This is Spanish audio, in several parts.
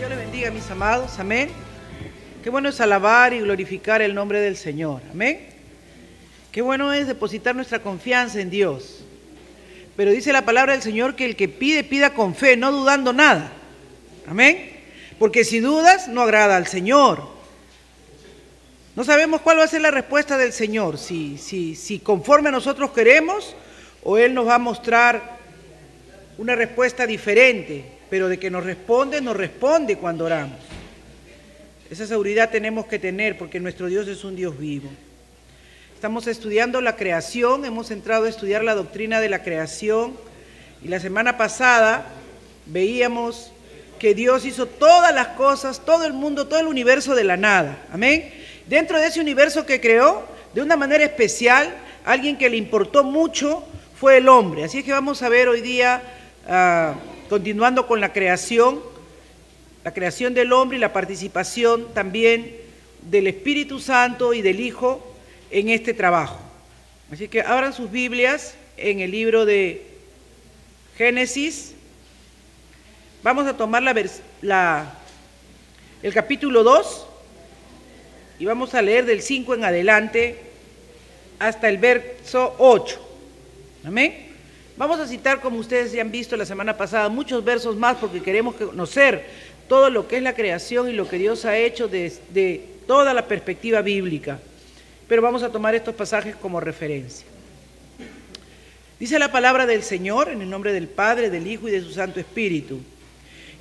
Dios les bendiga, mis amados, amén. Qué bueno es alabar y glorificar el nombre del Señor, amén. Qué bueno es depositar nuestra confianza en Dios. Pero dice la palabra del Señor que el que pide, pida con fe, no dudando nada, amén. Porque si dudas, no agrada al Señor. No sabemos cuál va a ser la respuesta del Señor, si conforme a nosotros queremos, o Él nos va a mostrar una respuesta diferente, pero de que nos responde cuando oramos. Esa seguridad tenemos que tener porque nuestro Dios es un Dios vivo. Estamos estudiando la creación, hemos entrado a estudiar la doctrina de la creación y la semana pasada veíamos que Dios hizo todas las cosas, todo el mundo, todo el universo de la nada, amén. Dentro de ese universo que creó, de una manera especial, alguien que le importó mucho fue el hombre. Así es que vamos a ver hoy día, continuando con la creación del hombre y la participación también del Espíritu Santo y del Hijo en este trabajo. Así que abran sus Biblias en el libro de Génesis. Vamos a tomar el capítulo 2 y vamos a leer del 5 en adelante hasta el verso 8. Amén. Vamos a citar, como ustedes ya han visto la semana pasada, muchos versos más porque queremos conocer todo lo que es la creación y lo que Dios ha hecho desde toda la perspectiva bíblica. Pero vamos a tomar estos pasajes como referencia. Dice la palabra del Señor en el nombre del Padre, del Hijo y de su Santo Espíritu.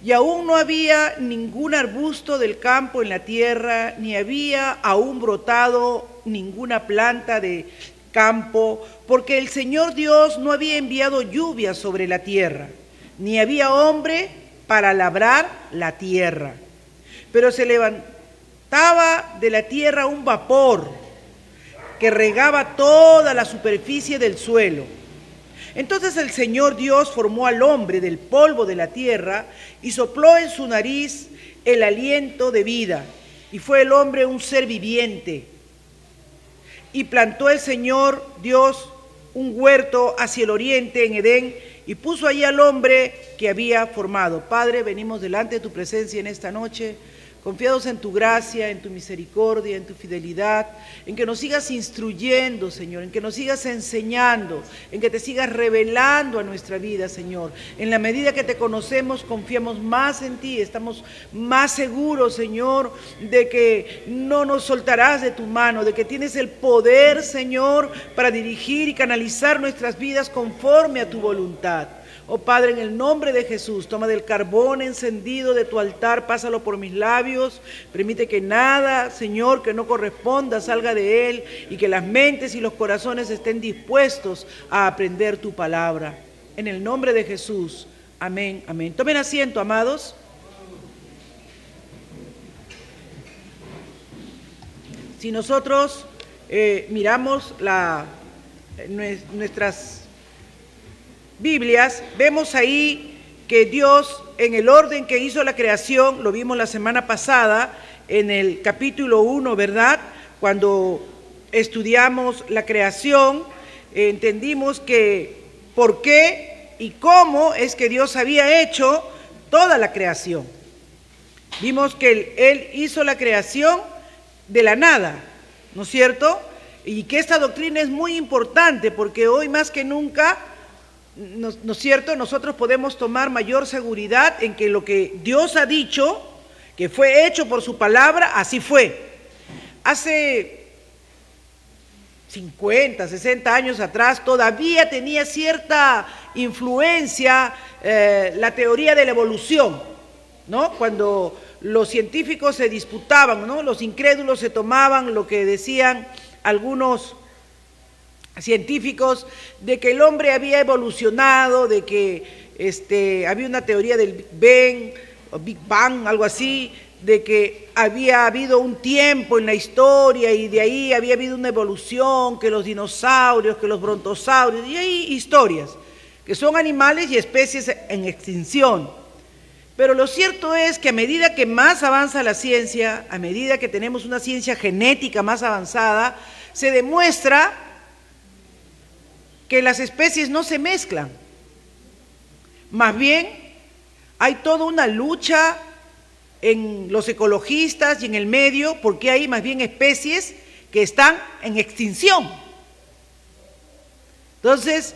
Y aún no había ningún arbusto del campo en la tierra, ni había aún brotado ninguna planta de campo, porque el Señor Dios no había enviado lluvia sobre la tierra, ni había hombre para labrar la tierra. Pero se levantaba de la tierra un vapor que regaba toda la superficie del suelo. Entonces el Señor Dios formó al hombre del polvo de la tierra y sopló en su nariz el aliento de vida, y fue el hombre un ser viviente. Y plantó el Señor Dios un huerto hacia el oriente en Edén y puso allí al hombre que había formado. Padre, venimos delante de tu presencia en esta noche, confiados en tu gracia, en tu misericordia, en tu fidelidad, en que nos sigas instruyendo, Señor, en que nos sigas enseñando, en que te sigas revelando a nuestra vida, Señor. En la medida que te conocemos, confiamos más en ti, estamos más seguros, Señor, de que no nos soltarás de tu mano, de que tienes el poder, Señor, para dirigir y canalizar nuestras vidas conforme a tu voluntad. Oh Padre, en el nombre de Jesús, toma del carbón encendido de tu altar, pásalo por mis labios, permite que nada, Señor, que no corresponda salga de él y que las mentes y los corazones estén dispuestos a aprender tu palabra. En el nombre de Jesús, amén, amén. Tomen asiento, amados. Si nosotros miramos nuestras Biblias, vemos ahí que Dios, en el orden que hizo la creación, lo vimos la semana pasada, en el capítulo 1, ¿verdad? Cuando estudiamos la creación, entendimos que por qué y cómo es que Dios había hecho toda la creación. Vimos que Él hizo la creación de la nada, ¿no es cierto? Y que esta doctrina es muy importante porque hoy más que nunca, ¿no es cierto?, nosotros podemos tomar mayor seguridad en que lo que Dios ha dicho, que fue hecho por su palabra, así fue. Hace 50, 60 años atrás todavía tenía cierta influencia la teoría de la evolución, ¿no? Cuando los científicos se disputaban, ¿no? Los incrédulos se tomaban lo que decían algunos científicos de que el hombre había evolucionado, de que había una teoría del Big Bang, algo así, de que había habido un tiempo en la historia y de ahí había habido una evolución, que los dinosaurios, que los brontosaurios, y hay historias, que son animales y especies en extinción. Pero lo cierto es que a medida que más avanza la ciencia, a medida que tenemos una ciencia genética más avanzada, se demuestra que las especies no se mezclan. Más bien, hay toda una lucha en los ecologistas y en el medio, porque hay más bien especies que están en extinción. Entonces,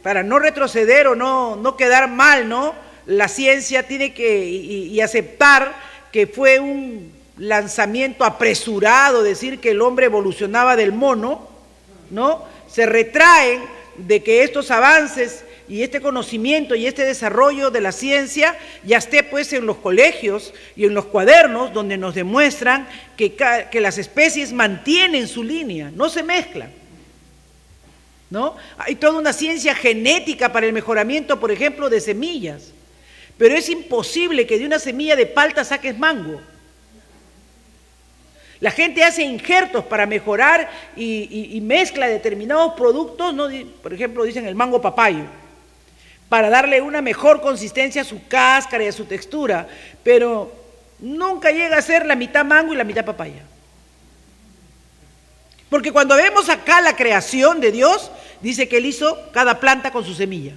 para no retroceder o no quedar mal, ¿no? La ciencia tiene que y aceptar que fue un lanzamiento apresurado, decir que el hombre evolucionaba del mono, ¿no? Se retraen de que estos avances y este conocimiento y este desarrollo de la ciencia ya esté pues en los colegios y en los cuadernos donde nos demuestran que las especies mantienen su línea, no se mezclan, ¿no? Hay toda una ciencia genética para el mejoramiento, por ejemplo, de semillas, pero es imposible que de una semilla de palta saques mango. La gente hace injertos para mejorar y mezcla determinados productos, ¿no? Por ejemplo, dicen el mango papayo, para darle una mejor consistencia a su cáscara y a su textura, pero nunca llega a ser la mitad mango y la mitad papaya. Porque cuando vemos acá la creación de Dios, dice que Él hizo cada planta con su semilla.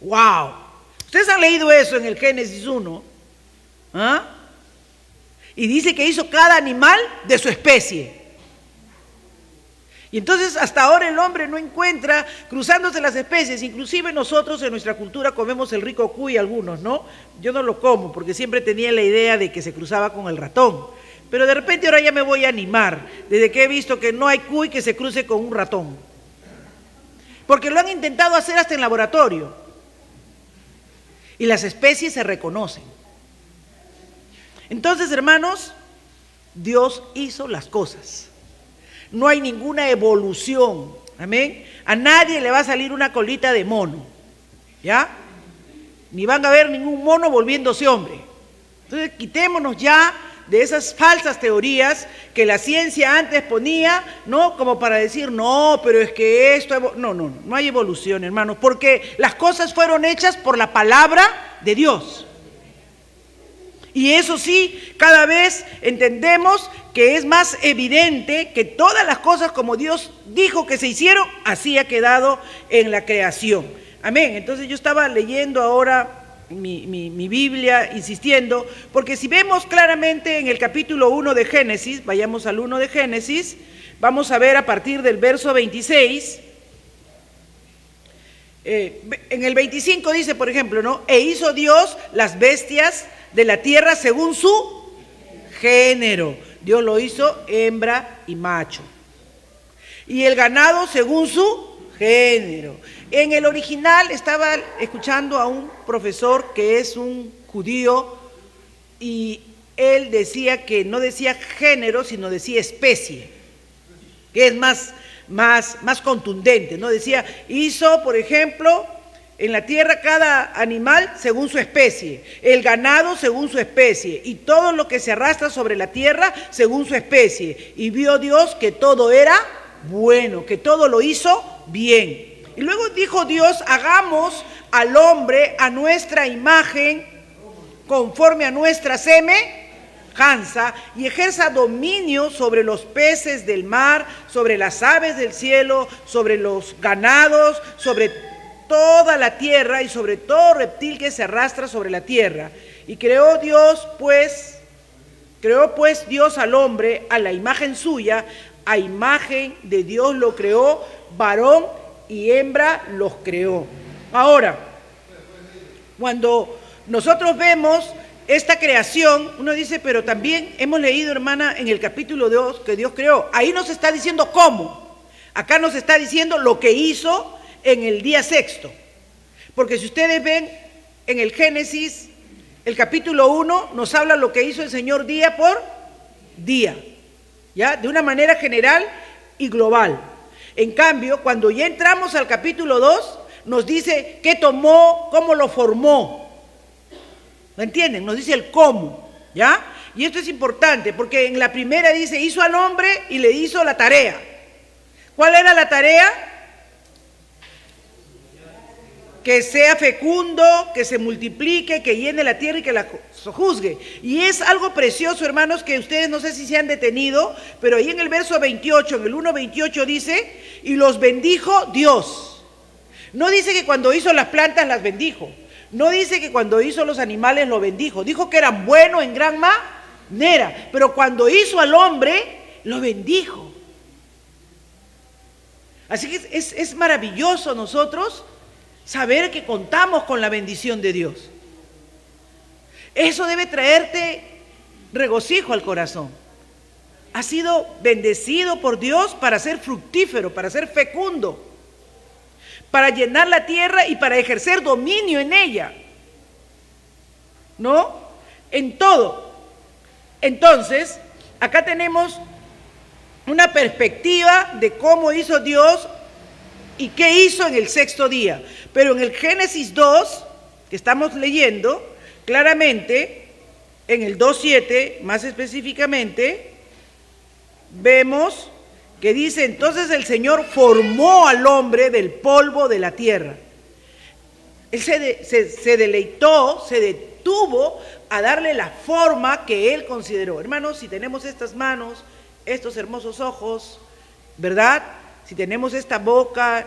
¡Wow! Ustedes han leído eso en el Génesis 1, ¿ah? Y dice que hizo cada animal de su especie. Y entonces hasta ahora el hombre no encuentra cruzándose las especies, inclusive nosotros en nuestra cultura comemos el rico cuy algunos, ¿no? Yo no lo como porque siempre tenía la idea de que se cruzaba con el ratón, pero de repente ahora ya me voy a animar, desde que he visto que no hay cuy que se cruce con un ratón, porque lo han intentado hacer hasta en laboratorio, y las especies se reconocen. Entonces, hermanos, Dios hizo las cosas. No hay ninguna evolución, amén. A nadie le va a salir una colita de mono, ¿ya? Ni van a ver ningún mono volviéndose hombre. Entonces, quitémonos ya de esas falsas teorías que la ciencia antes ponía, ¿no? Como para decir, no, pero es que esto... No hay evolución, hermanos, porque las cosas fueron hechas por la palabra de Dios. Y eso sí, cada vez entendemos que es más evidente que todas las cosas como Dios dijo que se hicieron, así ha quedado en la creación. Amén. Entonces yo estaba leyendo ahora mi Biblia, insistiendo, porque si vemos claramente en el capítulo 1 de Génesis, vayamos al 1 de Génesis, vamos a ver a partir del verso 26, en el 25 dice, por ejemplo, ¿no? E hizo Dios las bestias de la tierra según su género. Dios lo hizo hembra y macho. Y el ganado según su género. En el original estaba escuchando a un profesor que es un judío y él decía que no decía género, sino decía especie, que es más contundente, ¿no? Decía, hizo, por ejemplo, en la tierra cada animal según su especie, el ganado según su especie, y todo lo que se arrastra sobre la tierra según su especie. Y vio Dios que todo era bueno, que todo lo hizo bien. Y luego dijo Dios, hagamos al hombre a nuestra imagen, conforme a nuestra semejanza, y ejerza dominio sobre los peces del mar, sobre las aves del cielo, sobre los ganados, sobre toda la tierra y sobre todo reptil que se arrastra sobre la tierra. Y creó pues Dios al hombre a la imagen suya, a imagen de Dios lo creó, varón y hembra los creó. Ahora, cuando nosotros vemos esta creación, uno dice, pero también hemos leído, hermana, en el capítulo 2 que Dios creó. Ahí nos está diciendo cómo. Acá nos está diciendo lo que hizo en el día sexto. Porque si ustedes ven en el Génesis, el capítulo 1 nos habla lo que hizo el Señor día por día, ¿ya? De una manera general y global. En cambio, cuando ya entramos al capítulo 2, nos dice qué tomó, cómo lo formó. ¿Me entienden? Nos dice el cómo, ¿ya? Y esto es importante, porque en la primera dice, hizo al hombre y le hizo la tarea. ¿Cuál era la tarea? Que sea fecundo, que se multiplique, que llene la tierra y que la sojuzgue. Y es algo precioso, hermanos, que ustedes no sé si se han detenido, pero ahí en el verso 28, en el 1:28 dice, y los bendijo Dios. No dice que cuando hizo las plantas las bendijo. No dice que cuando hizo los animales lo bendijo, dijo que eran buenos en gran manera, pero cuando hizo al hombre, lo bendijo. Así que es maravilloso nosotros saber que contamos con la bendición de Dios. Eso debe traerte regocijo al corazón. Has sido bendecido por Dios para ser fructífero, para ser fecundo, para llenar la tierra y para ejercer dominio en ella, ¿no? En todo. Entonces, acá tenemos una perspectiva de cómo hizo Dios y qué hizo en el sexto día. Pero en el Génesis 2, que estamos leyendo, claramente, en el 2:7, más específicamente, vemos que dice, entonces el Señor formó al hombre del polvo de la tierra. Él se deleitó, se detuvo a darle la forma que Él consideró. Hermanos, si tenemos estas manos, estos hermosos ojos, ¿verdad? Si tenemos esta boca,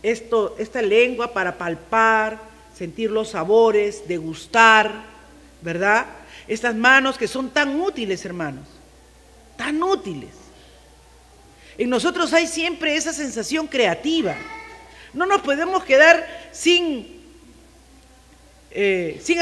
esta lengua para palpar, sentir los sabores, degustar, ¿verdad? Estas manos que son tan útiles, hermanos, tan útiles. En nosotros hay siempre esa sensación creativa. No nos podemos quedar sin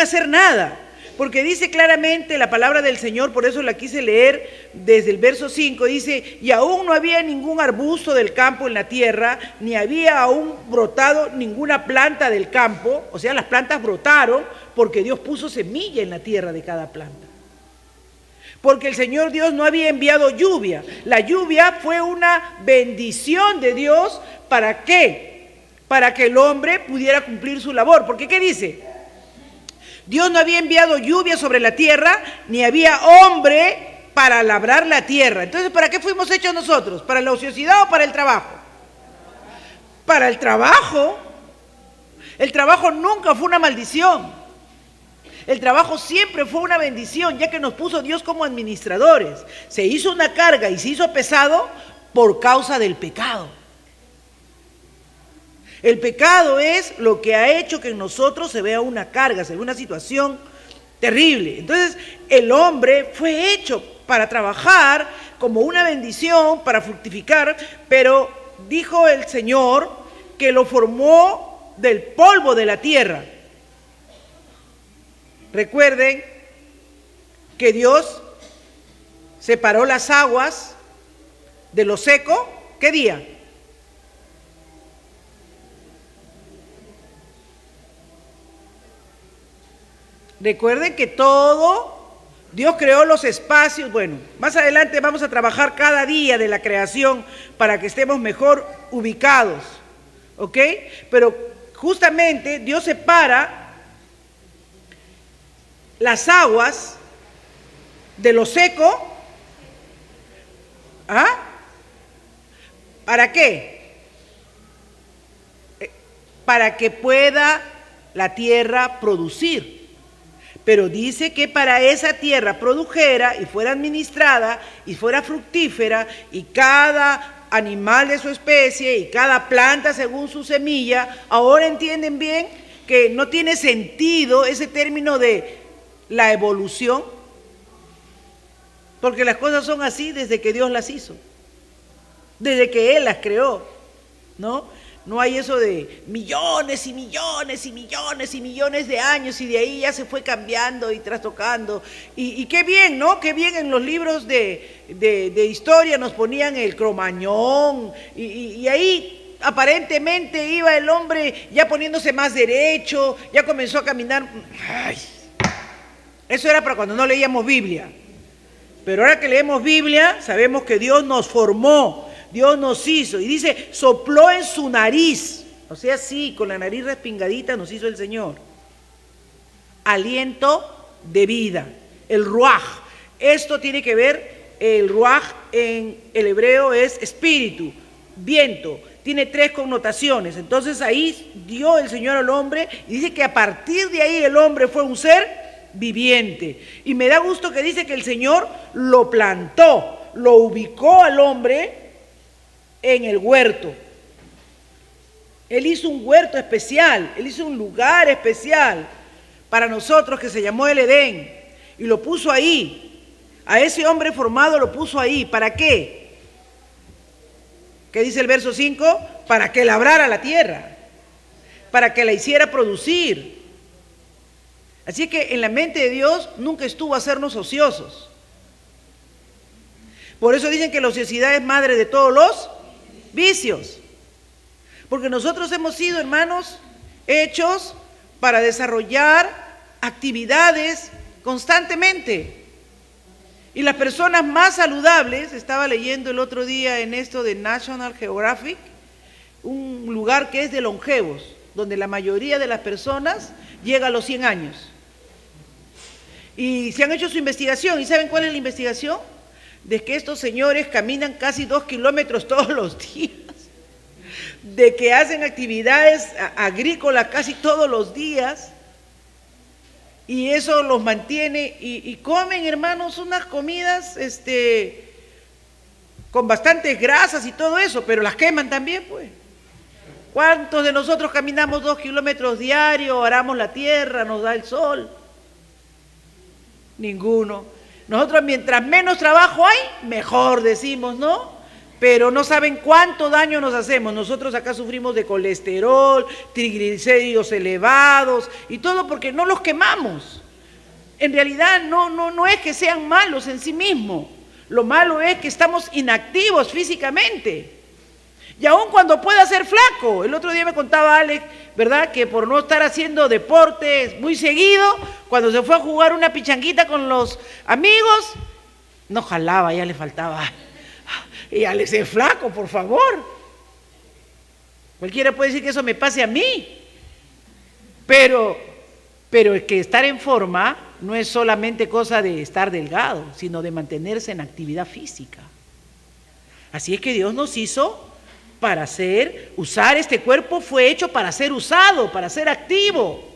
hacer nada. Porque dice claramente la palabra del Señor, por eso la quise leer desde el verso 5, dice, y aún no había ningún arbusto del campo en la tierra, ni había aún brotado ninguna planta del campo, o sea, las plantas brotaron porque Dios puso semilla en la tierra de cada planta. Porque el Señor Dios no había enviado lluvia. La lluvia fue una bendición de Dios, ¿para qué? Para que el hombre pudiera cumplir su labor. Porque ¿qué dice? Dios no había enviado lluvia sobre la tierra, ni había hombre para labrar la tierra. Entonces, ¿para qué fuimos hechos nosotros? ¿Para la ociosidad o para el trabajo? Para el trabajo. El trabajo nunca fue una maldición. El trabajo siempre fue una bendición, ya que nos puso Dios como administradores. Se hizo una carga y se hizo pesado por causa del pecado. El pecado es lo que ha hecho que en nosotros se vea una carga, se vea una situación terrible. Entonces, el hombre fue hecho para trabajar como una bendición, para fructificar, pero dijo el Señor que lo formó del polvo de la tierra. Recuerden que Dios separó las aguas de lo seco. ¿Qué día? Recuerden que Dios creó los espacios. Bueno, más adelante vamos a trabajar cada día de la creación para que estemos mejor ubicados, ¿ok? Pero justamente Dios separa las aguas de lo seco. ¿Ah? ¿Para qué? Para que pueda la tierra producir. Pero dice que para esa tierra produjera y fuera administrada y fuera fructífera, y cada animal de su especie y cada planta según su semilla. Ahora entienden bien que no tiene sentido ese término de la evolución, porque las cosas son así desde que Dios las hizo, desde que Él las creó, ¿no? No hay eso de millones y millones y millones y millones de años y de ahí ya se fue cambiando y trastocando. Y qué bien, ¿no? Qué bien en los libros de historia nos ponían el Cromañón y ahí aparentemente iba el hombre ya poniéndose más derecho, ya comenzó a caminar. Ay, eso era para cuando no leíamos Biblia. Pero ahora que leemos Biblia sabemos que Dios nos formó. Dios nos hizo, y dice, sopló en su nariz, o sea, sí, con la nariz respingadita nos hizo el Señor, aliento de vida, el ruaj. Esto tiene que ver, el ruaj en el hebreo es espíritu, viento, tiene 3 connotaciones. Entonces ahí dio el Señor al hombre, y dice que a partir de ahí el hombre fue un ser viviente. Y me da gusto que dice que el Señor lo plantó, lo ubicó al hombre en el huerto. Él hizo un huerto especial, Él hizo un lugar especial para nosotros que se llamó el Edén y lo puso ahí. A ese hombre formado lo puso ahí. ¿Para qué? ¿Qué dice el verso 5? Para que labrara la tierra, para que la hiciera producir. Así que en la mente de Dios nunca estuvo hacernos ociosos. Por eso dicen que la ociosidad es madre de todos los vicios. Porque nosotros hemos sido, hermanos, hechos para desarrollar actividades constantemente. Y las personas más saludables, estaba leyendo el otro día en esto de National Geographic, un lugar que es de longevos, donde la mayoría de las personas llega a los 100 años. Y se han hecho su investigación, ¿y saben cuál es la investigación? De que estos señores caminan casi 2 kilómetros todos los días, de que hacen actividades agrícolas casi todos los días, y eso los mantiene, y comen, hermanos, unas comidas con bastantes grasas y todo eso, pero las queman también, pues. ¿Cuántos de nosotros caminamos 2 kilómetros diarios, aramos la tierra, nos da el sol? Ninguno. Nosotros mientras menos trabajo hay, mejor decimos, ¿no? Pero no saben cuánto daño nos hacemos. Nosotros acá sufrimos de colesterol, triglicéridos elevados y todo porque no los quemamos. En realidad no es que sean malos en sí mismos. Lo malo es que estamos inactivos físicamente. Y aun cuando pueda ser flaco. El otro día me contaba Alex, ¿verdad? Que por no estar haciendo deportes muy seguido, cuando se fue a jugar una pichanguita con los amigos, no jalaba, ya le faltaba. Y Alex es flaco, por favor. Cualquiera puede decir que eso me pase a mí. Pero es que estar en forma no es solamente cosa de estar delgado, sino de mantenerse en actividad física. Así es que Dios nos hizo para usar este cuerpo, fue hecho para ser usado, para ser activo.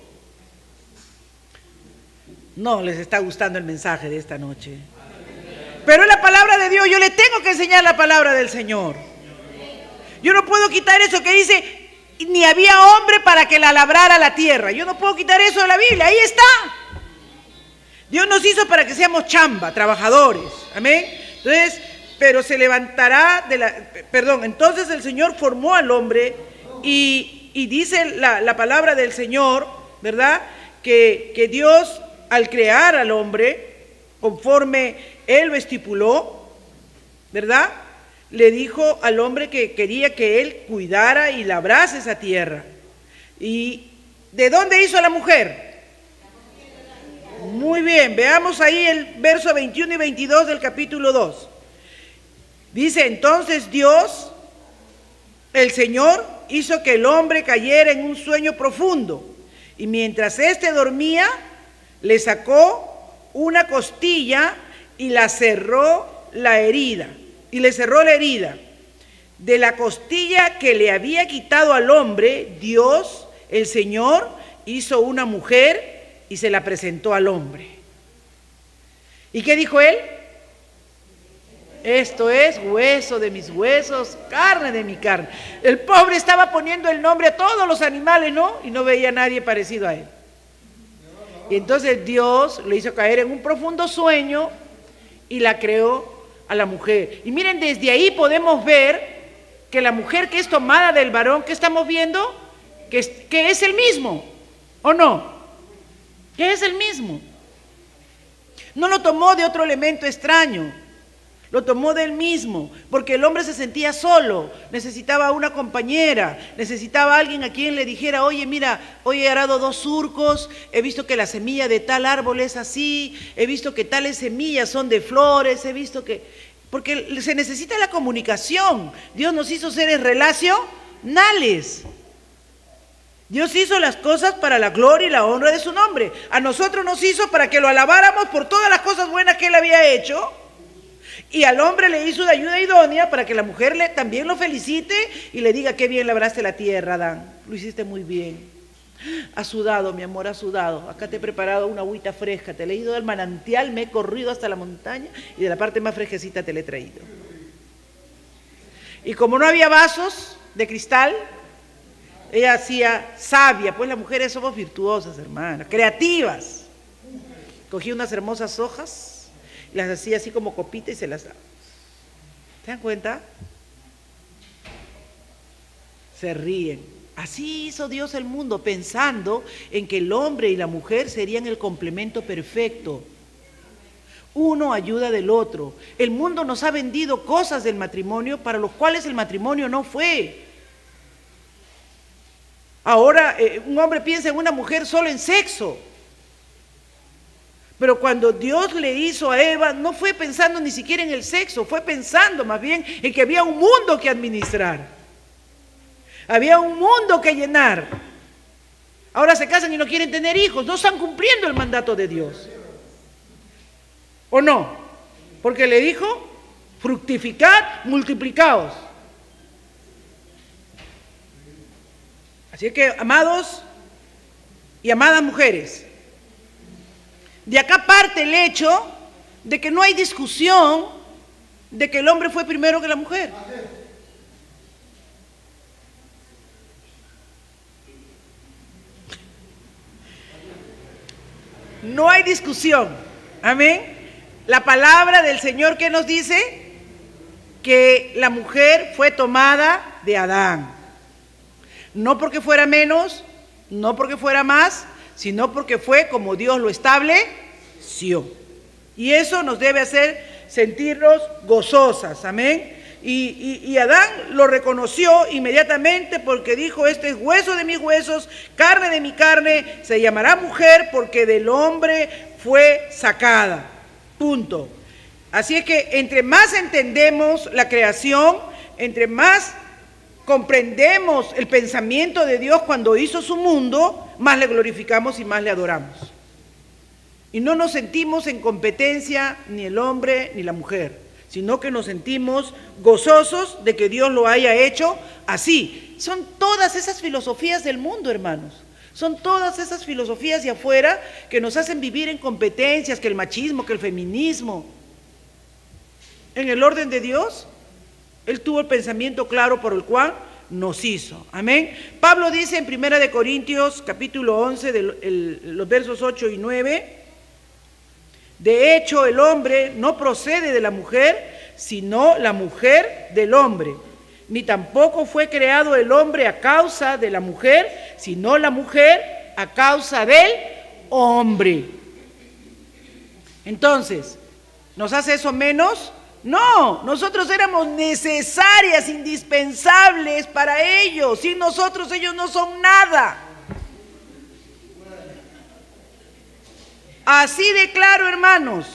No les está gustando el mensaje de esta noche. Pero es la palabra de Dios, yo le tengo que enseñar la palabra del Señor. Yo no puedo quitar eso que dice, ni había hombre para que la labrara la tierra. Yo no puedo quitar eso de la Biblia, ahí está. Dios nos hizo para que seamos chamba, trabajadores. Amén. Entonces, pero se levantará entonces el Señor formó al hombre y dice la palabra del Señor, ¿verdad? Que Dios al crear al hombre, conforme Él lo estipuló, ¿verdad? Le dijo al hombre que quería que él cuidara y labrase esa tierra. ¿Y de dónde hizo a la mujer? Muy bien, veamos ahí el verso 21 y 22 del capítulo 2. Dice, entonces Dios, el Señor, hizo que el hombre cayera en un sueño profundo, y mientras éste dormía, le sacó una costilla y la cerró la herida, y le cerró la herida. De la costilla que le había quitado al hombre, Dios, el Señor, hizo una mujer y se la presentó al hombre. ¿Y qué dijo él? Esto es hueso de mis huesos, carne de mi carne. El pobre estaba poniendo el nombre a todos los animales, ¿no? Y no veía a nadie parecido a él. Y entonces Dios le hizo caer en un profundo sueño y la creó a la mujer. Y miren, desde ahí podemos ver que la mujer que es tomada del varón, que estamos viendo, que es el mismo, ¿o no? Que es el mismo. No lo tomó de otro elemento extraño, lo tomó del mismo, porque el hombre se sentía solo, necesitaba una compañera, necesitaba alguien a quien le dijera, oye, mira, hoy he arado 2 surcos, he visto que la semilla de tal árbol es así, he visto que tales semillas son de flores, he visto que... Porque se necesita la comunicación. Dios nos hizo seres relacionales. Dios hizo las cosas para la gloria y la honra de su nombre. A nosotros nos hizo para que lo alabáramos por todas las cosas buenas que Él había hecho. Y al hombre le hizo de ayuda idónea para que la mujer también lo felicite y le diga, qué bien labraste la tierra, Adán. Lo hiciste muy bien. Has sudado, mi amor, has sudado. Acá te he preparado una agüita fresca. Te he ido del manantial, me he corrido hasta la montaña y de la parte más fresquecita te la he traído. Y como no había vasos de cristal, Ella hacía savia, pues las mujeres somos virtuosas, hermanas, creativas. Cogía unas hermosas hojas, las hacía así como copita y se las daba. ¿Se dan cuenta? Se ríen. Así hizo Dios el mundo, pensando en que el hombre y la mujer serían el complemento perfecto. Uno ayuda del otro. El mundo nos ha vendido cosas del matrimonio para los cuales el matrimonio no fue. Ahora un hombre piensa en una mujer solo en sexo. Pero cuando Dios le hizo a Eva, no fue pensando ni siquiera en el sexo, fue pensando más bien en que había un mundo que administrar. Había un mundo que llenar. Ahora se casan y no quieren tener hijos, no están cumpliendo el mandato de Dios. ¿O no? Porque le dijo, fructificad, multiplicaos. Así que, amados y amadas mujeres, de acá parte el hecho de que no hay discusión de que el hombre fue primero que la mujer. No hay discusión. Amén. La palabra del Señor que nos dice que la mujer fue tomada de Adán. No porque fuera menos, no porque fuera más, sino porque fue como Dios lo estableció. Y eso nos debe hacer sentirnos gozosas. Amén. Y Adán lo reconoció inmediatamente porque dijo, este es hueso de mis huesos, carne de mi carne, se llamará mujer porque del hombre fue sacada. Punto. Así es que entre más entendemos la creación, entre más comprendemos el pensamiento de Dios cuando hizo su mundo, más le glorificamos y más le adoramos. Y no nos sentimos en competencia ni el hombre ni la mujer, sino que nos sentimos gozosos de que Dios lo haya hecho así. Son todas esas filosofías del mundo, hermanos. Son todas esas filosofías de afuera que nos hacen vivir en competencias, que el machismo, que el feminismo. En el orden de Dios, Él tuvo el pensamiento claro por el cual nos hizo. Amén. Pablo dice en 1 Corintios capítulo 11, los versos 8 y 9, de hecho el hombre no procede de la mujer, sino la mujer del hombre. Ni tampoco fue creado el hombre a causa de la mujer, sino la mujer a causa del hombre. Entonces, ¿nos hace eso menos? No, nosotros éramos necesarias, indispensables para ellos. Sin nosotros ellos no son nada. Así de claro, hermanos.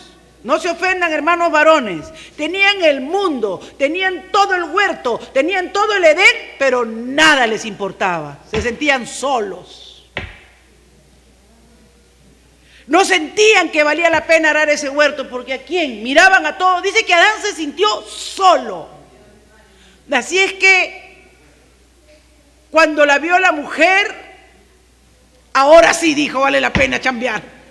No se ofendan, hermanos varones. Tenían el mundo, tenían todo el huerto, tenían todo el Edén, pero nada les importaba. Se sentían solos. No sentían que valía la pena arar ese huerto, porque ¿a quién? Miraban a todos. Dice que Adán se sintió solo. Así es que cuando la vio la mujer, ahora sí dijo, vale la pena chambear.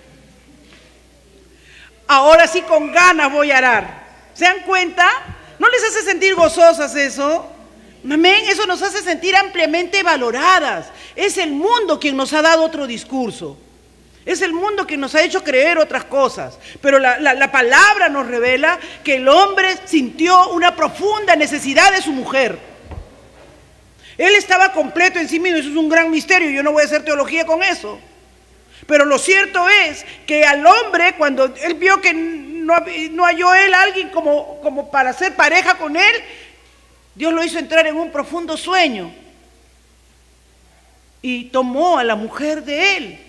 Ahora sí con ganas voy a arar. ¿Se dan cuenta? ¿No les hace sentir gozosas eso? Amén. Eso nos hace sentir ampliamente valoradas. Es el mundo quien nos ha dado otro discurso. Es el mundo quien nos ha hecho creer otras cosas. Pero la palabra nos revela que el hombre sintió una profunda necesidad de su mujer. Él estaba completo en sí mismo. Eso es un gran misterio. Yo no voy a hacer teología con eso. Pero lo cierto es que al hombre, cuando él vio que no halló él a alguien como para ser pareja con él, Dios lo hizo entrar en un profundo sueño. Y tomó a la mujer de él.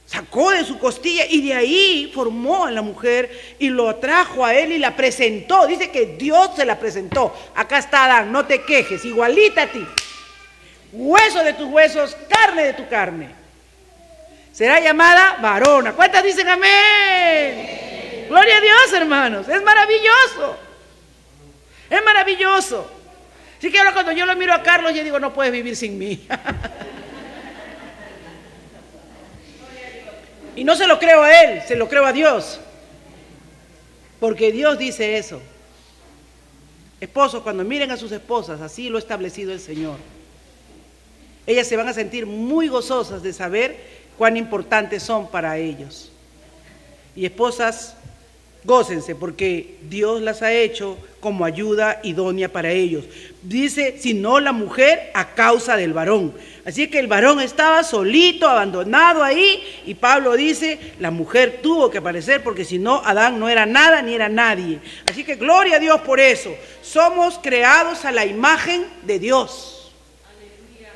Sacó de su costilla y de ahí formó a la mujer y lo trajo a él y la presentó. Dice que Dios se la presentó. Acá está Adán, no te quejes, igualita a ti. Hueso de tus huesos, carne de tu carne. Será llamada varona. ¿Cuántas dicen amén? Gloria a Dios, hermanos. Es maravilloso. Es maravilloso. Así que ahora cuando yo lo miro a Carlos, yo digo, no puedes vivir sin mí. Y no se lo creo a él, se lo creo a Dios. Porque Dios dice eso. Esposos, cuando miren a sus esposas, así lo ha establecido el Señor. Ellas se van a sentir muy gozosas de saber cuán importantes son para ellos. Y esposas, gócense, porque Dios las ha hecho como ayuda idónea para ellos. Dice, sino la mujer a causa del varón. Así que el varón estaba solito, abandonado ahí, y Pablo dice, la mujer tuvo que aparecer, porque si no, Adán no era nada ni era nadie. Así que gloria a Dios por eso. Somos creados a la imagen de Dios.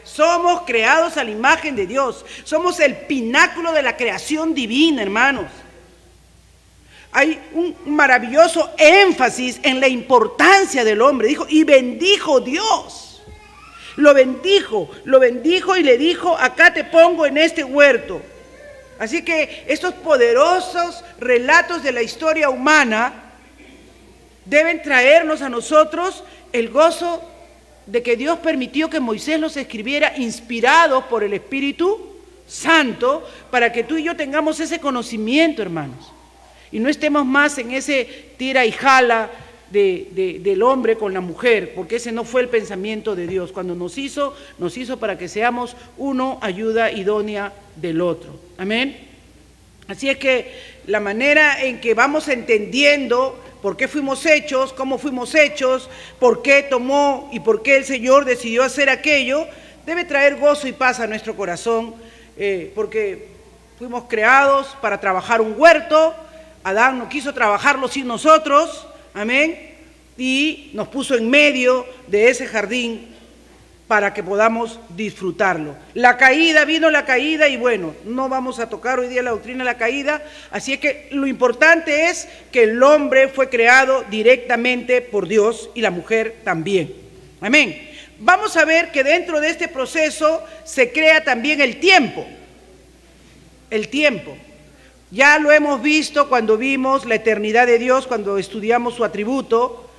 Somos creados a la imagen de Dios. Somos el pináculo de la creación divina, hermanos. Hay un maravilloso énfasis en la importancia del hombre. Dijo, y bendijo Dios. Lo bendijo y le dijo, acá te pongo en este huerto. Así que estos poderosos relatos de la historia humana deben traernos a nosotros el gozo de que Dios permitió que Moisés los escribiera inspirados por el Espíritu Santo, para que tú y yo tengamos ese conocimiento, hermanos. Y no estemos más en ese tira y jala del hombre con la mujer, porque ese no fue el pensamiento de Dios. Cuando nos hizo para que seamos uno ayuda idónea del otro. Amén. Así es que la manera en que vamos entendiendo por qué fuimos hechos, cómo fuimos hechos, por qué tomó y por qué el Señor decidió hacer aquello, debe traer gozo y paz a nuestro corazón, porque fuimos creados para trabajar un huerto. Adán no quiso trabajarlo sin nosotros, amén, y nos puso en medio de ese jardín para que podamos disfrutarlo. Vino la caída y bueno, no vamos a tocar hoy día la doctrina de la caída, así es que lo importante es que el hombre fue creado directamente por Dios y la mujer también, amén. Vamos a ver que dentro de este proceso se crea también el tiempo. Ya lo hemos visto cuando vimos la eternidad de Dios, cuando estudiamos su atributo,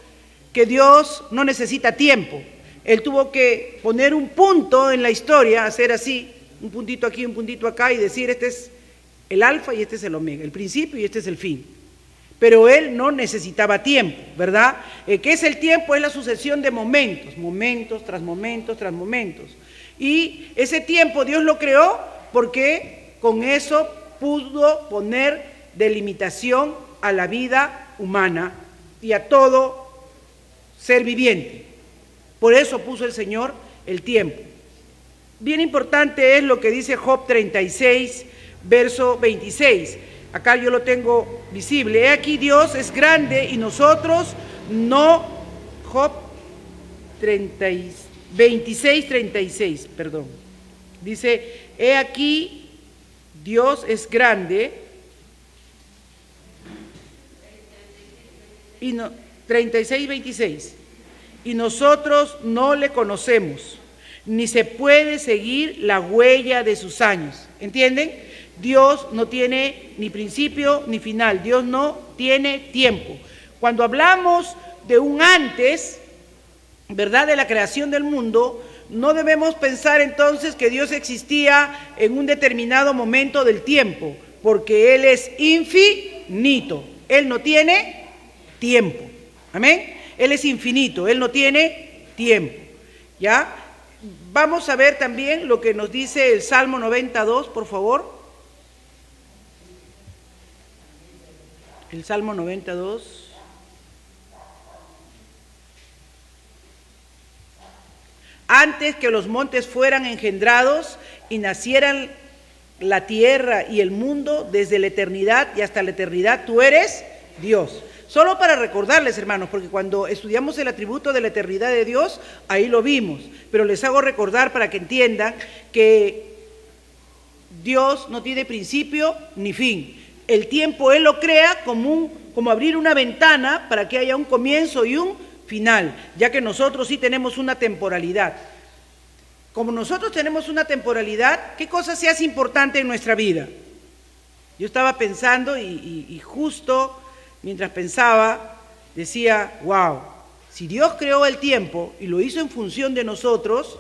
que Dios no necesita tiempo. Él tuvo que poner un punto en la historia, hacer así, un puntito aquí, un puntito acá, y decir, este es el alfa y este es el omega, el principio y este es el fin. Pero Él no necesitaba tiempo, ¿verdad? ¿Qué es el tiempo? Es la sucesión de momentos, momentos tras momentos tras momentos. Y ese tiempo Dios lo creó porque con eso pudo poner delimitación a la vida humana y a todo ser viviente. Por eso puso el Señor el tiempo. Bien importante es lo que dice Job 36, verso 26. Acá yo lo tengo visible. He aquí Dios es grande y nosotros no. Job 26, 36, perdón. Dice, he aquí Dios es grande y 36, 26. Y nosotros no le conocemos, ni se puede seguir la huella de sus años. ¿Entienden? Dios no tiene ni principio ni final. Dios no tiene tiempo. Cuando hablamos de un antes, ¿verdad?, de la creación del mundo, no debemos pensar entonces que Dios existía en un determinado momento del tiempo, porque Él es infinito. Él no tiene tiempo. Amén. Él es infinito, Él no tiene tiempo. ¿Ya? Vamos a ver también lo que nos dice el Salmo 92, por favor. El Salmo 92. Antes que los montes fueran engendrados y nacieran la tierra y el mundo, desde la eternidad y hasta la eternidad, tú eres Dios. Solo para recordarles, hermanos, porque cuando estudiamos el atributo de la eternidad de Dios, ahí lo vimos, pero les hago recordar para que entiendan que Dios no tiene principio ni fin. El tiempo Él lo crea como abrir una ventana para que haya un comienzo y un final, ya que nosotros sí tenemos una temporalidad. Como nosotros tenemos una temporalidad, ¿qué cosa se hace importante en nuestra vida? Yo estaba pensando y justo mientras pensaba, decía, wow, si Dios creó el tiempo y lo hizo en función de nosotros,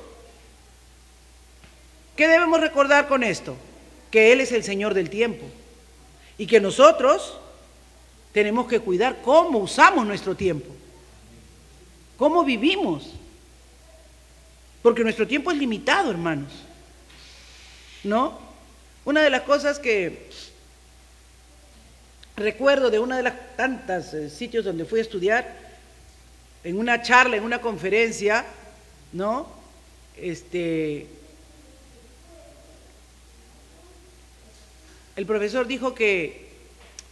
¿qué debemos recordar con esto? Que Él es el Señor del tiempo y que nosotros tenemos que cuidar cómo usamos nuestro tiempo, cómo vivimos. Porque nuestro tiempo es limitado, hermanos, ¿no? Una de las cosas que recuerdo de una de las tantas sitios donde fui a estudiar, en una charla, en una conferencia, ¿no? El profesor dijo que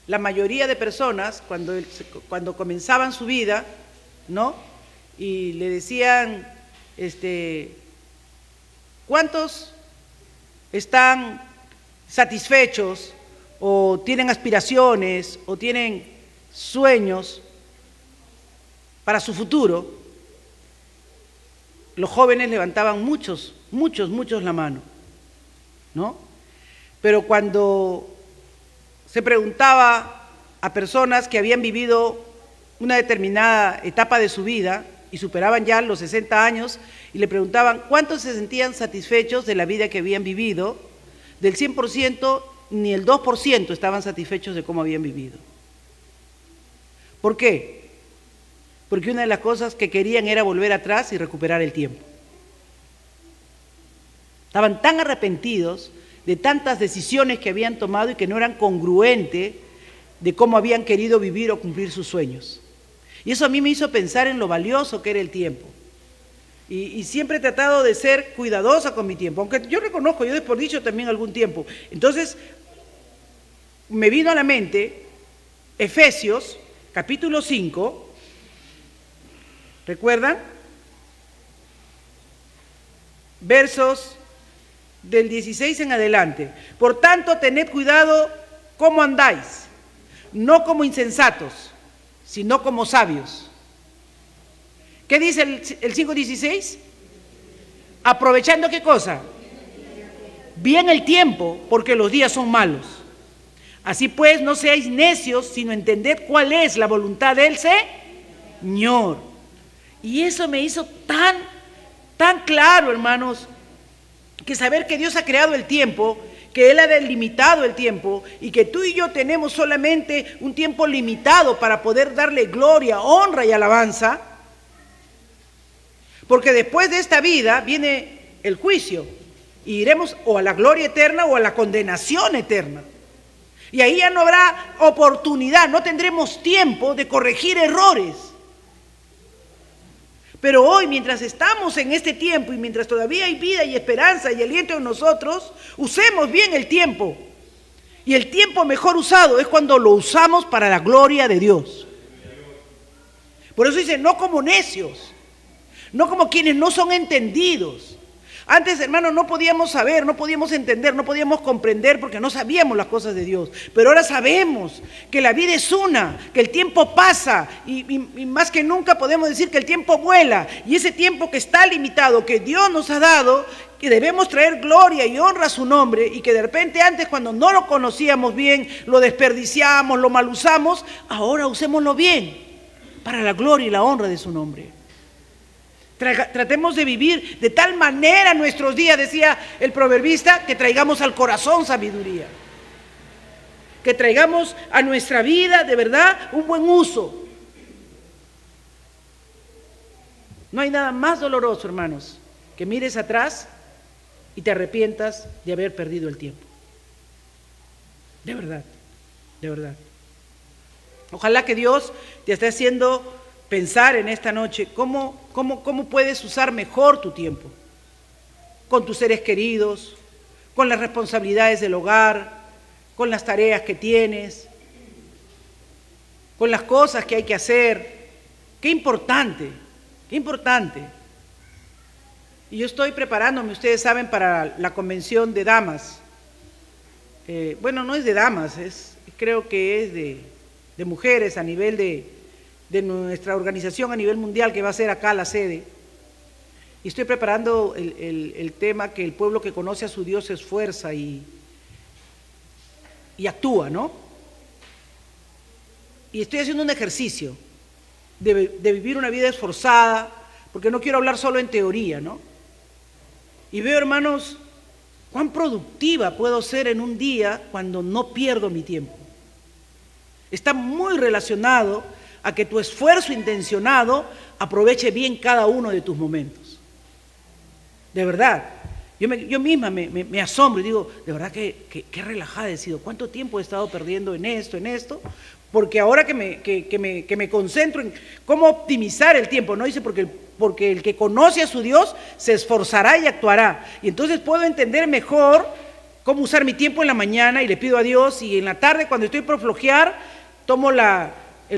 la mayoría de personas, cuando comenzaban su vida, ¿no? Y le decían, ¿cuántos están satisfechos o tienen aspiraciones o tienen sueños para su futuro? Los jóvenes levantaban muchos la mano, ¿no? Pero cuando se preguntaba a personas que habían vivido una determinada etapa de su vida y superaban ya los 60 años y le preguntaban cuántos se sentían satisfechos de la vida que habían vivido, del 100% ni el 2% estaban satisfechos de cómo habían vivido. ¿Por qué? Porque una de las cosas que querían era volver atrás y recuperar el tiempo. Estaban tan arrepentidos de tantas decisiones que habían tomado y que no eran congruentes de cómo habían querido vivir o cumplir sus sueños. Y eso a mí me hizo pensar en lo valioso que era el tiempo. Y siempre he tratado de ser cuidadosa con mi tiempo, aunque yo reconozco, yo desperdicio también algún tiempo. Entonces, me vino a la mente Efesios, capítulo 5, ¿recuerdan? Versos del 16 en adelante. Por tanto, tened cuidado cómo andáis, no como insensatos, sino como sabios. ¿Qué dice el 5:16? Aprovechando ¿qué cosa? Bien el tiempo, porque los días son malos. Así pues, no seáis necios, sino entended cuál es la voluntad del Señor. Y eso me hizo tan claro, hermanos, que saber que Dios ha creado el tiempo, que Él ha delimitado el tiempo y que tú y yo tenemos solamente un tiempo limitado para poder darle gloria, honra y alabanza, porque después de esta vida viene el juicio y iremos o a la gloria eterna o a la condenación eterna. Y ahí ya no habrá oportunidad, no tendremos tiempo de corregir errores. Pero hoy, mientras estamos en este tiempo y mientras todavía hay vida y esperanza y aliento en nosotros, usemos bien el tiempo. Y el tiempo mejor usado es cuando lo usamos para la gloria de Dios. Por eso dice, no como necios, no como quienes no son entendidos. Antes, hermanos, no podíamos saber, no podíamos entender, no podíamos comprender porque no sabíamos las cosas de Dios. Pero ahora sabemos que la vida es una, que el tiempo pasa y más que nunca podemos decir que el tiempo vuela. Y ese tiempo que está limitado, que Dios nos ha dado, que debemos traer gloria y honra a su nombre y que de repente antes cuando no lo conocíamos bien, lo desperdiciamos, lo mal usamos, ahora usémoslo bien para la gloria y la honra de su nombre. Tratemos de vivir de tal manera nuestros días, decía el proverbista, que traigamos al corazón sabiduría. Que traigamos a nuestra vida de verdad un buen uso. No hay nada más doloroso, hermanos, que mires atrás y te arrepientas de haber perdido el tiempo. De verdad, de verdad. Ojalá que Dios te esté haciendo pensar en esta noche cómo puedes usar mejor tu tiempo, con tus seres queridos, con las responsabilidades del hogar, con las tareas que tienes, con las cosas que hay que hacer. Qué importante, qué importante. Y yo estoy preparándome, ustedes saben, para la convención de damas. Bueno, no es de damas, creo que es de mujeres a nivel de nuestra organización a nivel mundial, que va a ser acá la sede. Y estoy preparando el tema que el pueblo que conoce a su Dios se esfuerza y actúa, ¿no? Y estoy haciendo un ejercicio de vivir una vida esforzada, porque no quiero hablar solo en teoría, ¿no? Y veo, hermanos, cuán productiva puedo ser en un día cuando no pierdo mi tiempo. Está muy relacionado a que tu esfuerzo intencionado aproveche bien cada uno de tus momentos. de verdad. Yo misma me asombro y digo, de verdad que relajada he sido. ¿Cuánto tiempo he estado perdiendo en esto? Porque ahora que me concentro en cómo optimizar el tiempo, ¿no? Dice, porque el que conoce a su Dios se esforzará y actuará. Y entonces puedo entender mejor cómo usar mi tiempo en la mañana y le pido a Dios, y en la tarde cuando estoy por flojear, tomo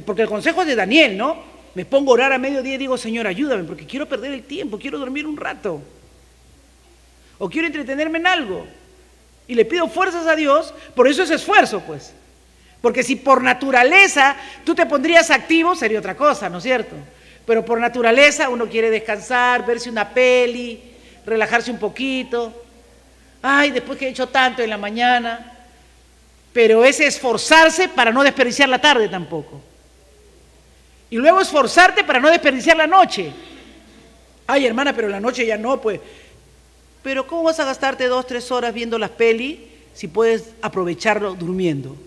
porque el consejo es de Daniel, ¿no? Me pongo a orar a mediodía y digo, Señor, ayúdame, porque quiero perder el tiempo, quiero dormir un rato. O quiero entretenerme en algo. Y le pido fuerzas a Dios, por eso es esfuerzo, pues. Porque si por naturaleza tú te pondrías activo, sería otra cosa, ¿no es cierto? Pero por naturaleza uno quiere descansar, verse una peli, relajarse un poquito. Ay, después que he hecho tanto en la mañana. Pero es esforzarse para no desperdiciar la tarde tampoco. Y luego esforzarte para no desperdiciar la noche. Ay, hermana, pero la noche ya no, pues. Pero ¿cómo vas a gastarte 2, 3 horas viendo las pelis si puedes aprovecharlo durmiendo?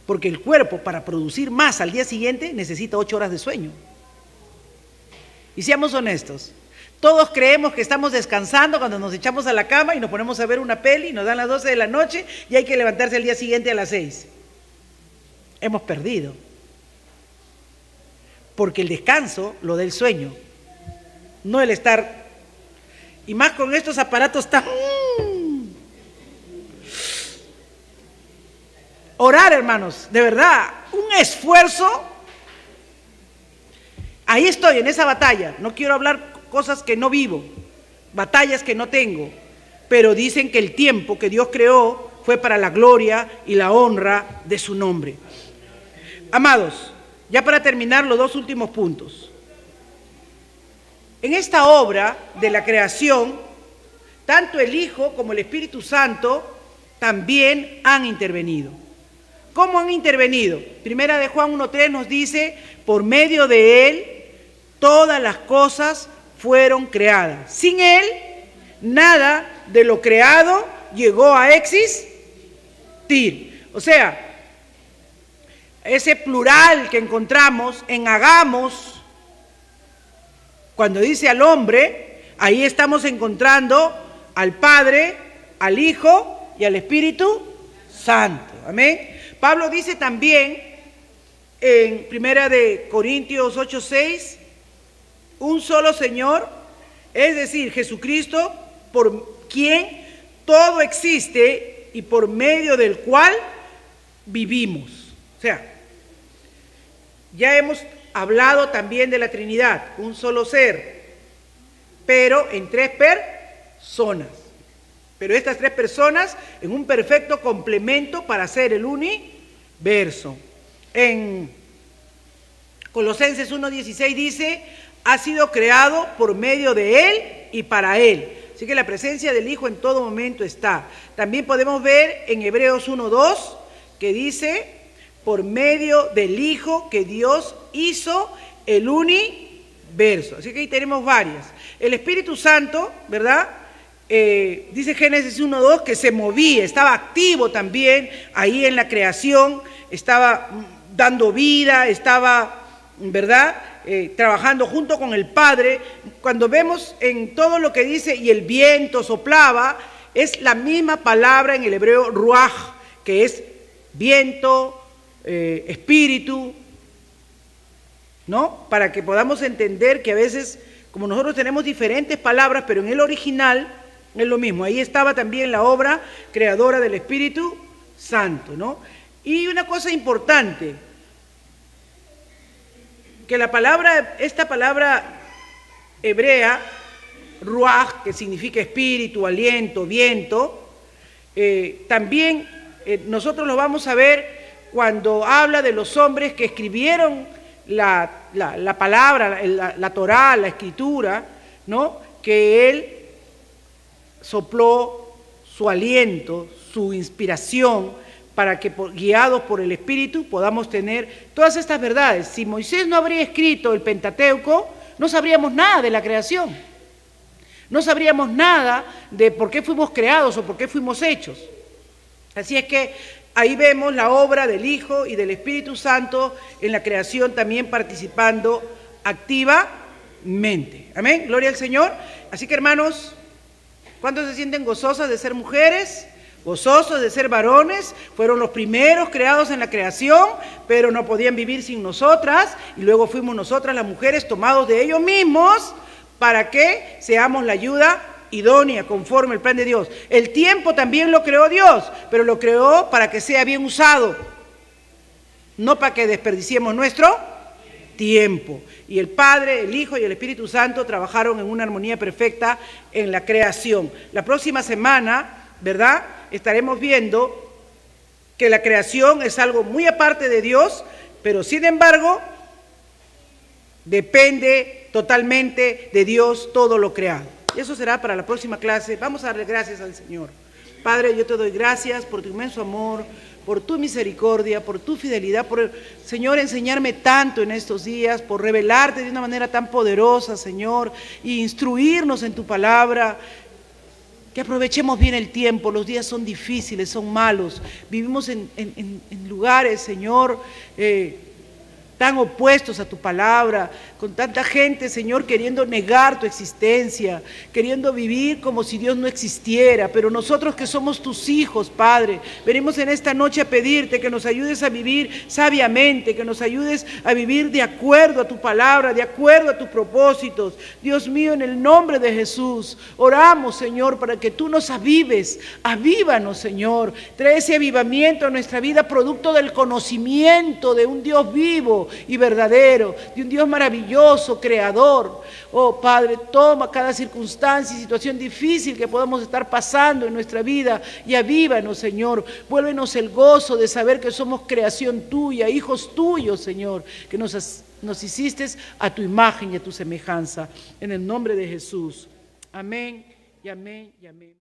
Porque el cuerpo, para producir más al día siguiente, necesita 8 horas de sueño. Y seamos honestos, todos creemos que estamos descansando cuando nos echamos a la cama y nos ponemos a ver una peli, nos dan las 12 de la noche y hay que levantarse al día siguiente a las 6. Hemos perdido. Porque el descanso lo da el sueño, no el estar. Y más con estos aparatos tan... Orar, hermanos, de verdad, un esfuerzo. Ahí estoy, en esa batalla. No quiero hablar cosas que no vivo, batallas que no tengo, pero dicen que el tiempo que Dios creó fue para la gloria y la honra de su nombre. Amados, ya para terminar los 2 últimos puntos. En esta obra de la creación, tanto el Hijo como el Espíritu Santo también han intervenido. ¿Cómo han intervenido? Primera de Juan 1:3 nos dice, por medio de Él, todas las cosas fueron creadas. Sin Él, nada de lo creado llegó a existir. O sea, ese plural que encontramos en hagamos, cuando dice al hombre, ahí estamos encontrando al Padre, al Hijo y al Espíritu Santo. Amén. Pablo dice también en 1 Corintios 8:6, un solo Señor, es decir, Jesucristo, por quien todo existe y por medio del cual vivimos. O sea, ya hemos hablado también de la Trinidad, un solo ser, pero en 3 personas. Pero estas 3 personas en un perfecto complemento para hacer el universo. En Colosenses 1:16 dice, ha sido creado por medio de Él y para Él. Así que la presencia del Hijo en todo momento está. También podemos ver en Hebreos 1:2 que dice, por medio del Hijo que Dios hizo el universo. Así que ahí tenemos varias. El Espíritu Santo, ¿verdad? Dice Génesis 1:2 que se movía, estaba activo también ahí en la creación, estaba dando vida, estaba, ¿verdad? Trabajando junto con el Padre. Cuando vemos en todo lo que dice, y el viento soplaba, es la misma palabra en el hebreo ruaj, que es viento, espíritu, ¿no? Para que podamos entender que a veces, como nosotros tenemos diferentes palabras, pero en el original es lo mismo. Ahí estaba también la obra creadora del Espíritu Santo, ¿no? Y una cosa importante, que esta palabra hebrea, ruaj, que significa espíritu, aliento, viento, también nosotros lo vamos a ver cuando habla de los hombres que escribieron la palabra, la Torá, la escritura, ¿no? Que Él sopló su aliento, su inspiración, para que guiados por el Espíritu podamos tener todas estas verdades. Si Moisés no habría escrito el Pentateuco, no sabríamos nada de la creación. No sabríamos nada de por qué fuimos creados o por qué fuimos hechos. Así es que ahí vemos la obra del Hijo y del Espíritu Santo en la creación también participando activamente. mente. Amén, gloria al Señor. Así que, hermanos, ¿cuántos se sienten gozosas de ser mujeres? Gozosos de ser varones. Fueron los primeros creados en la creación, pero no podían vivir sin nosotras, y luego fuimos nosotras las mujeres tomados de ellos mismos para que seamos la ayuda idónea conforme al plan de Dios. El tiempo también lo creó Dios, pero lo creó para que sea bien usado, no para que desperdiciemos nuestro tiempo. Y el Padre, el Hijo y el Espíritu Santo trabajaron en una armonía perfecta en la creación. La próxima semana, ¿verdad?, estaremos viendo que la creación es algo muy aparte de Dios, pero sin embargo depende totalmente de Dios todo lo creado. Y eso será para la próxima clase. Vamos a darle gracias al Señor. Padre, yo te doy gracias por tu inmenso amor, por tu misericordia, por tu fidelidad, por, Señor, enseñarme tanto en estos días, por revelarte de una manera tan poderosa, Señor, y instruirnos en tu palabra. Que aprovechemos bien el tiempo. Los días son difíciles, son malos. Vivimos en lugares, Señor, tan opuestos a tu palabra, con tanta gente, Señor, queriendo negar tu existencia, queriendo vivir como si Dios no existiera. Pero nosotros que somos tus hijos, Padre, venimos en esta noche a pedirte que nos ayudes a vivir sabiamente, que nos ayudes a vivir de acuerdo a tu palabra, de acuerdo a tus propósitos. Dios mío, en el nombre de Jesús, oramos, Señor, para que tú nos avives. Avívanos, Señor. Trae ese avivamiento a nuestra vida, producto del conocimiento de un Dios vivo y verdadero, de un Dios maravilloso, creador. Oh Padre, toma cada circunstancia y situación difícil que podamos estar pasando en nuestra vida y avívanos, Señor. Vuélvenos el gozo de saber que somos creación tuya, hijos tuyos, Señor, que nos hiciste a tu imagen y a tu semejanza. En el nombre de Jesús. Amén y amén y amén.